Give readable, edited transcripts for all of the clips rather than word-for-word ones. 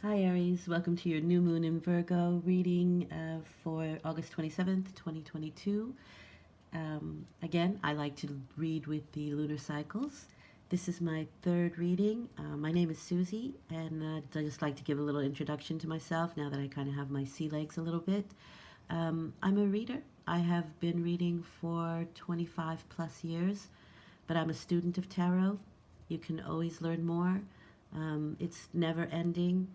Hi Aries, welcome to your new moon in Virgo reading for August 27th, 2022. Again, I like to read with the lunar cycles. This is my third reading. My name is Susie, and I just like to give a little introduction to myself now that I kind of have my sea legs a little bit. I'm a reader. I have been reading for 25 plus years, but I'm a student of tarot. You can always learn more. It's never ending,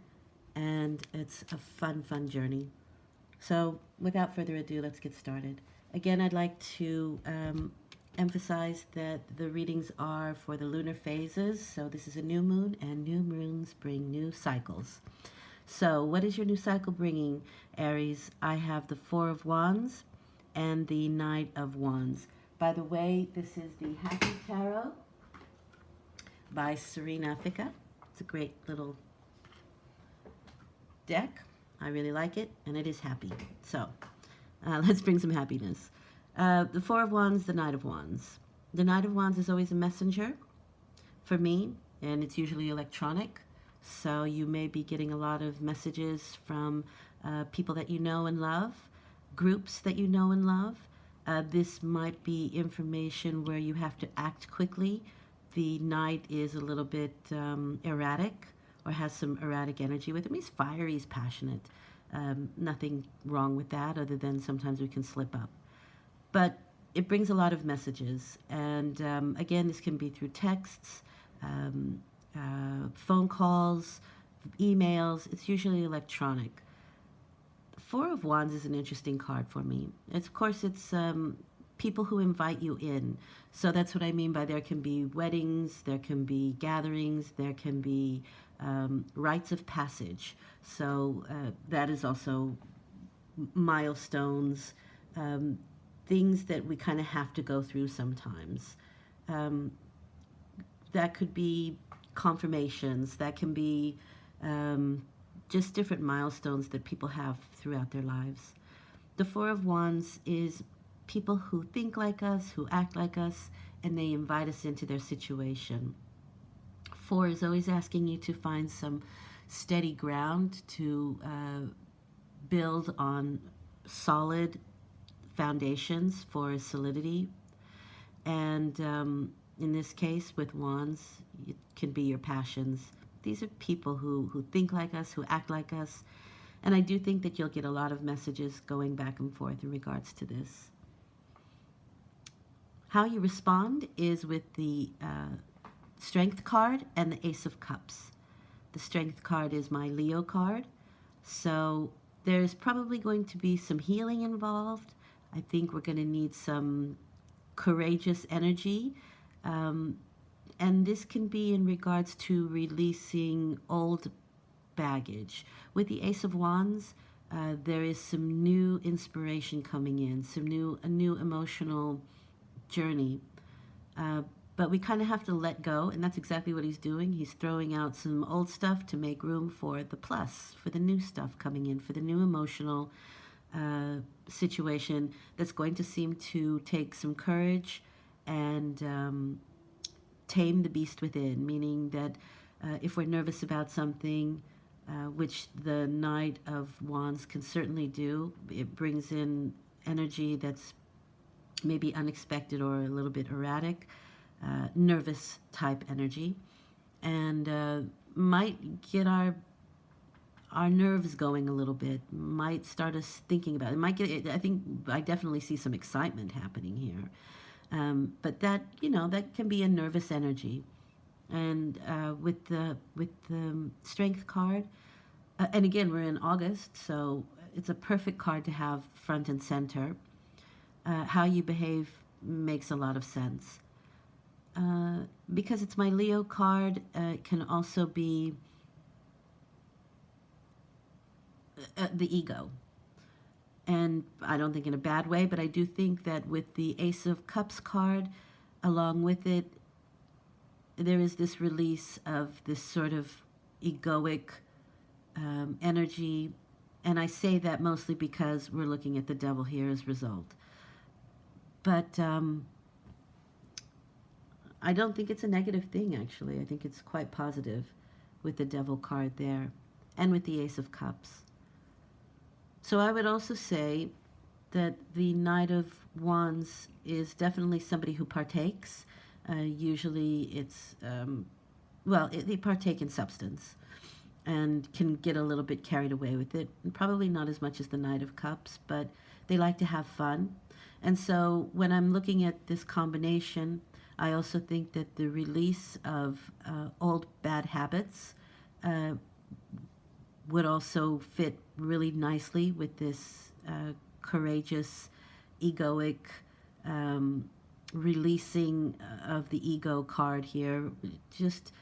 and it's a fun journey. So, without further ado, let's get started. Again, I'd like to emphasize that the readings are for the lunar phases. So, this is a new moon, and new moons bring new cycles. So, what is your new cycle bringing, Aries? I have the Four of Wands and the Knight of Wands. By the way, this is the Happy Tarot by Serena Ficca. It's a great little deck. I really like it, and it is happy. So, let's bring some happiness. The Four of Wands, the Knight of Wands. The Knight of Wands is always a messenger for me, and it's usually electronic. So you may be getting a lot of messages from people that you know and love, groups that you know and love. This might be information where you have to act quickly. The Knight is a little bit erratic, or has some erratic energy with him. He's fiery, he's passionate. Nothing wrong with that, other than sometimes we can slip up. But it brings a lot of messages. And again, this can be through texts, phone calls, emails. It's usually electronic. Four of Wands is an interesting card for me. Of course, it's people who invite you in. So that's what I mean by there can be weddings, there can be gatherings, there can be rites of passage. So that is also milestones, things that we kind of have to go through sometimes. Um, that could be confirmations, that can be just different milestones that people have throughout their lives. The Four of Wands is people who think like us, who act like us, and they invite us into their situation. Four is always asking you to find some steady ground to build on solid foundations for solidity. And in this case, with wands, it can be your passions. These are people who think like us, who act like us. And I do think that you'll get a lot of messages going back and forth in regards to this. How you respond is with the Strength card and the Ace of Cups. The Strength card is my Leo card. So there's probably going to be some healing involved. I think we're going to need some courageous energy. And this can be in regards to releasing old baggage. With the Ace of Wands, there is some new inspiration coming in, a new emotional journey. But we kind of have to let go, and that's exactly what he's doing. He's throwing out some old stuff to make room for the plus, for the new stuff coming in, for the new emotional situation that's going to seem to take some courage and tame the beast within, meaning that if we're nervous about something, which the Knight of Wands can certainly do, it brings in energy that's maybe unexpected or a little bit erratic, nervous type energy, and might get our nerves going a little bit, might start us thinking about it. Might get, I think I definitely see some excitement happening here. But that, that can be a nervous energy. And with the Strength card, and again, we're in August, so it's a perfect card to have front and center. How you behave makes a lot of sense. Because it's my Leo card, it can also be the ego. And I don't think in a bad way, but I do think that with the Ace of Cups card, along with it, there is this release of this sort of egoic energy. And I say that mostly because we're looking at the devil here as result. But I don't think it's a negative thing, actually. I think it's quite positive with the devil card there. and with the Ace of Cups. So I would also say that the Knight of Wands is definitely somebody who partakes. Usually it's, they partake in substance and can get a little bit carried away with it. And probably not as much as the Knight of Cups, but they like to have fun. And so when I'm looking at this combination, I also think that the release of old bad habits uh, would also fit really nicely with this courageous, egoic, um, releasing of the ego card here. Just,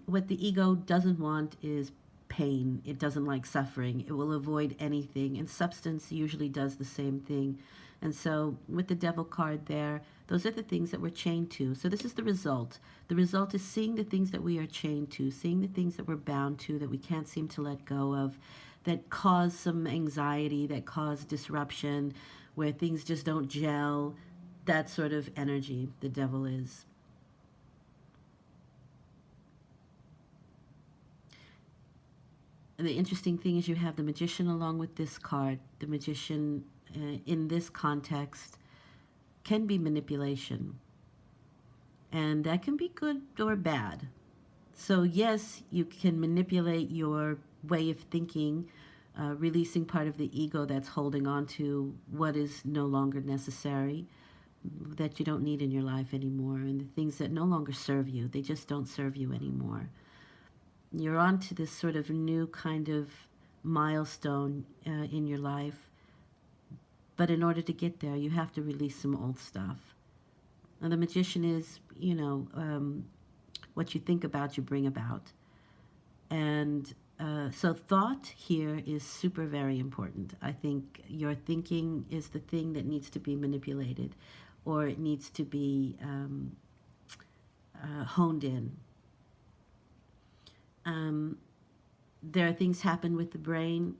what the ego doesn't want is pain. It doesn't like suffering. It will avoid anything. And substance usually does the same thing. And so with the devil card there, those are the things that we're chained to. So this is the result. The result is seeing the things that we are chained to, seeing the things that we're bound to, that we can't seem to let go of, that cause some anxiety, that cause disruption, where things just don't gel. That sort of energy the devil is. And the interesting thing is you have the magician along with this card. The magician, in this context, can be manipulation. And that can be good or bad. So, yes, you can manipulate your way of thinking, releasing part of the ego that's holding on to what is no longer necessary, that you don't need in your life anymore, and the things that no longer serve you. They just don't serve you anymore. You're on to this sort of new kind of milestone in your life. But in order to get there, you have to release some old stuff. And the magician is, what you think about, you bring about. And so thought here is super very important. I think your thinking is the thing that needs to be manipulated, or it needs to be honed in. There are things happen with the brain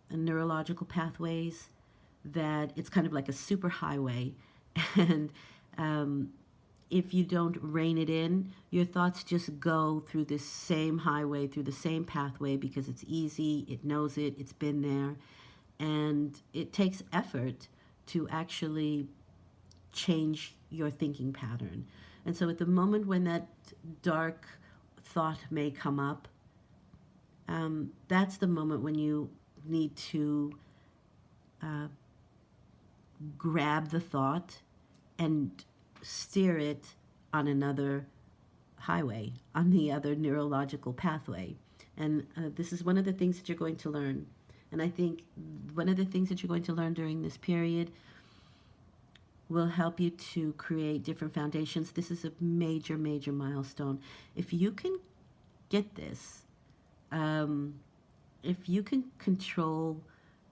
and neurological pathways that it's kind of like a super highway. And if you don't rein it in, your thoughts just go through this same highway, through the same pathway, because it's easy, it knows it, it's been there. And it takes effort to actually change your thinking pattern. And so at the moment when that dark thought may come up, that's the moment when you need to grab the thought and steer it on another highway, on the other neurological pathway. And this is one of the things that you're going to learn. And I think one of the things that you're going to learn during this period will help you to create different foundations. This is a major, major milestone. If you can get this, if you can control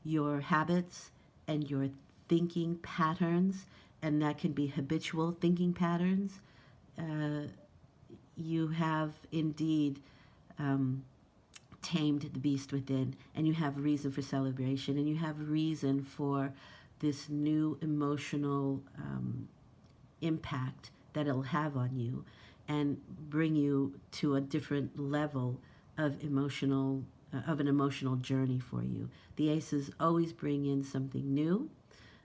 your habits and your thinking patterns, and that can be habitual thinking patterns, you have indeed tamed the beast within, and you have reason for celebration, and you have reason for this new emotional impact that it'll have on you and bring you to a different level of an emotional journey for you. The aces always bring in something new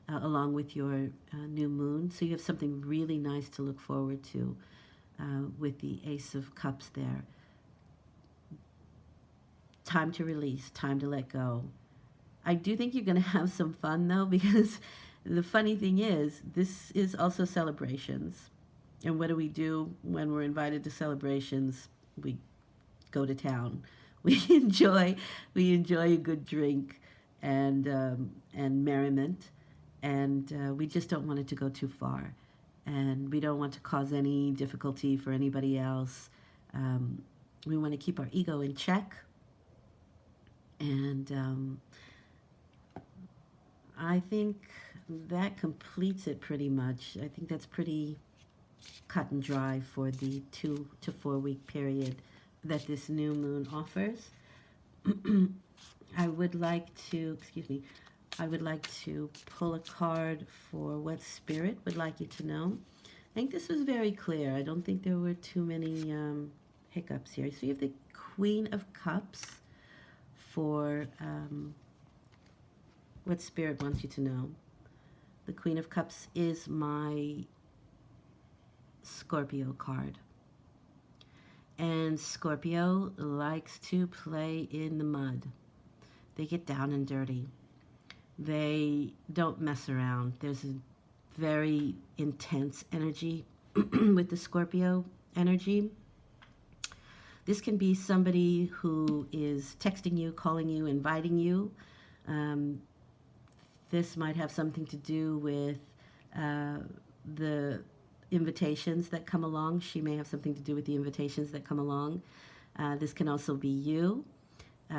along with your new moon, so you have something really nice to look forward to with the Ace of Cups there. Time to release, time to let go. I do think you're going to have some fun though, because the funny thing is, this is also celebrations. And what do we do when we're invited to celebrations? We go to town. We enjoy a good drink and merriment, and we just don't want it to go too far, and we don't want to cause any difficulty for anybody else. We want to keep our ego in check, and I think that completes it pretty much. I think that's pretty cut and dry for the 2 to 4 week period that this new moon offers. I would like to pull a card for what Spirit would like you to know. I think this was very clear. I don't think there were too many hiccups here. So you have the Queen of Cups, for what Spirit wants you to know. The Queen of Cups is my Scorpio card. And Scorpio likes to play in the mud. They get down and dirty. They don't mess around. There's a very intense energy with the Scorpio energy. This can be somebody who is texting you, calling you, inviting you. This might have something to do with the invitations that come along. She may have something to do with the invitations that come along. This can also be you,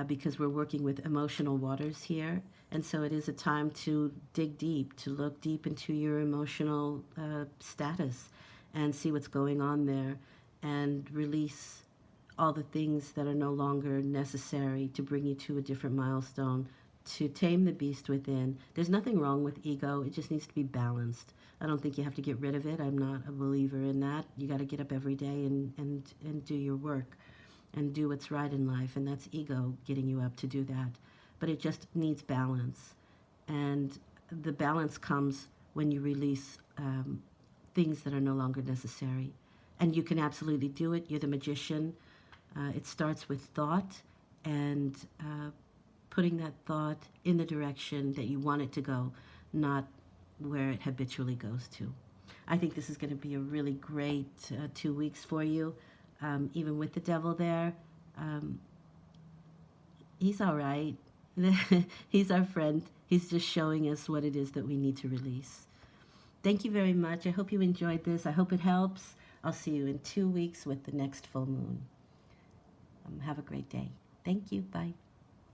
because we're working with emotional waters here. And so it is a time to dig deep, to look deep into your emotional status and see what's going on there and release all the things that are no longer necessary to bring you to a different milestone, to tame the beast within. There's nothing wrong with ego. It just needs to be balanced. I don't think you have to get rid of it. I'm not a believer in that. You got to get up every day and do your work and do what's right in life. And that's ego getting you up to do that. But it just needs balance. And the balance comes when you release things that are no longer necessary. And you can absolutely do it. You're the magician. It starts with thought and putting that thought in the direction that you want it to go, not where it habitually goes to. I think this is going to be a really great 2 weeks for you, even with the devil there. He's all right. He's our friend. He's just showing us what it is that we need to release. Thank you very much. I hope you enjoyed this. I hope it helps. I'll see you in 2 weeks with the next full moon. Have a great day. Thank you. Bye.